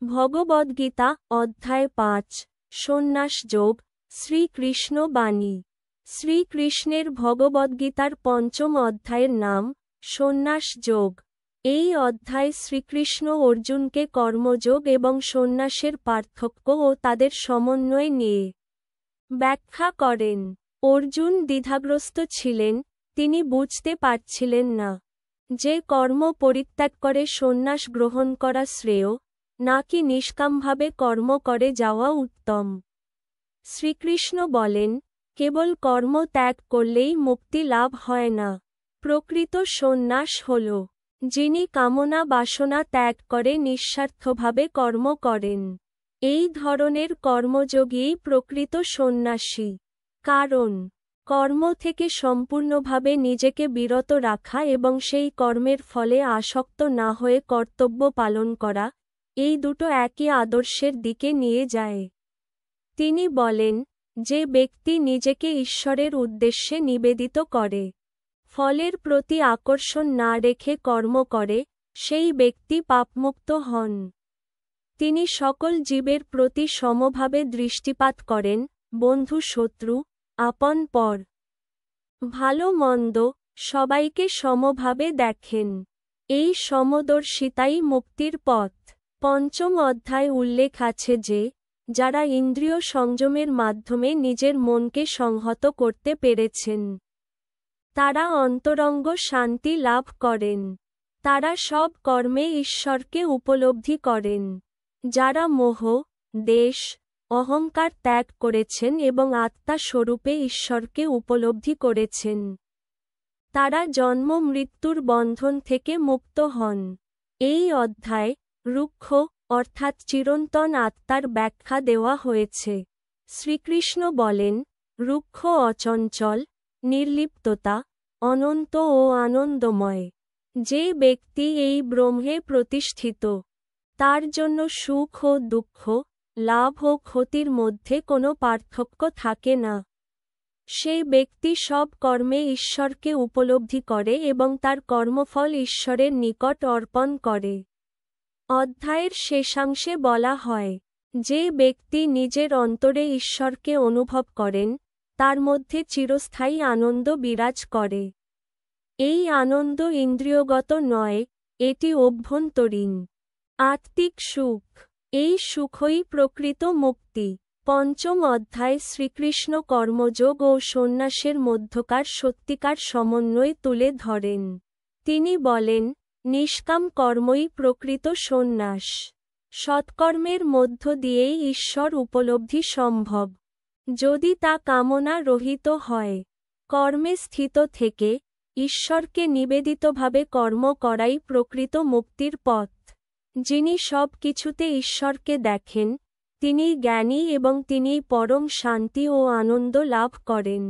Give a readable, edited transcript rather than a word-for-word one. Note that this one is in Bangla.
ভগবদ্গীতা অধ্যায় ৫ সন্ন্যাস যোগ শ্রীকৃষ্ণ বাণী। শ্রীকৃষ্ণের ভগবদ্গীতার পঞ্চম অধ্যায়ের নাম সন্ন্যাস যোগ। এই অধ্যায় শ্রীকৃষ্ণ অর্জুনকে কর্মযোগ এবং সন্ন্যাসের পার্থক্য ও তাদের সমন্বয় নিয়ে ব্যাখ্যা করেন। অর্জুন দ্বিধাগ্রস্ত ছিলেন, তিনি বুঝতে পারছিলেন না যে কর্ম পরিত্যাগ করে সন্ন্যাস গ্রহণ করা শ্রেয় নাকি নিষ্কামভাবে কর্ম করে যাওয়া উত্তম। শ্রীকৃষ্ণ বলেন, কেবল কর্ম ত্যাগ করলেই মুক্তি লাভ হয় না। প্রকৃত সন্ন্যাস হল যিনি কামনা বাসনা ত্যাগ করে নিঃস্বার্থভাবে কর্ম করেন। এই ধরনের কর্মযোগীই প্রকৃত সন্ন্যাসী। কারণ কর্ম থেকে সম্পূর্ণভাবে নিজেকে বিরত রাখা এবং সেই কর্মের ফলে আসক্ত না হয়ে কর্তব্য পালন করা, এই দুটো একই আদর্শের দিকে নিয়ে যায়। তিনি বলেন, যে ব্যক্তি নিজেকে ঈশ্বরের উদ্দেশ্যে নিবেদিত করে, ফলের প্রতি আকর্ষণ না রেখে কর্ম করে, সেই ব্যক্তি পাপমুক্ত হন। তিনি সকল জীবের প্রতি সমভাবে দৃষ্টিপাত করেন, বন্ধু শত্রু, আপন পর, ভালো মন্দ, সবাইকে সমভাবে দেখেন। এই সমদর্শিতাই মুক্তির পথ। পঞ্চম অধ্যায় উল্লেখ আছে যে, যারা ইন্দ্রিয় সংযমের মাধ্যমে নিজের মনকে সংহত করতে পেরেছেন, তারা অন্তরঙ্গ শান্তি লাভ করেন। তারা সব কর্মে ঈশ্বরকে উপলব্ধি করেন। যারা মোহ, দেশ, অহংকার ত্যাগ করেছেন এবং আত্মা স্বরূপে ঈশ্বরকে উপলব্ধি করেছেন, তারা জন্ম মৃত্যুর বন্ধন থেকে মুক্ত হন। এই অধ্যায় রুক্ষ অর্থাৎ চিরন্তন আত্মার ব্যাখ্যা দেওয়া হয়েছে। শ্রীকৃষ্ণ বলেন, রুক্ষ অচঞ্চল, নির্লিপ্ততা, অনন্ত ও আনন্দময়। যে ব্যক্তি এই ব্রহ্মে প্রতিষ্ঠিত, তার জন্য সুখ ও দুঃখ, লাভ ও ক্ষতির মধ্যে কোনো পার্থক্য থাকে না। সেই ব্যক্তি সব কর্মে ঈশ্বরকে উপলব্ধি করে এবং তার কর্মফল ঈশ্বরের নিকট অর্পণ করে। অধ্যায়ের শেষাংশে বলা হয়, যে ব্যক্তি নিজের অন্তরে ঈশ্বরকে অনুভব করেন, তার মধ্যে চিরস্থায়ী আনন্দ বিরাজ করে। এই আনন্দ ইন্দ্রিয়গত নয়, এটি অভ্যন্তরীণ আত্মিক সুখ। এই সুখই প্রকৃত মুক্তি। পঞ্চম অধ্যায় শ্রীকৃষ্ণ কর্মযোগ ও সন্ন্যাসের মধ্যকার সত্যিকার সমন্বয় তুলে ধরেন। তিনি বলেন, নিষ্কাম কর্মই প্রকৃত সন্ন্যাস। সৎকর্মের মধ্য দিয়েই ঈশ্বর উপলব্ধি সম্ভব, যদি তা কামনা রহিত হয়। কর্মে স্থিত থেকে ঈশ্বরকে নিবেদিতভাবে কর্ম করাই প্রকৃত মুক্তির পথ। যিনি সব কিছুতে ঈশ্বরকে দেখেন, তিনিই জ্ঞানী এবং তিনিই পরম শান্তি ও আনন্দ লাভ করেন।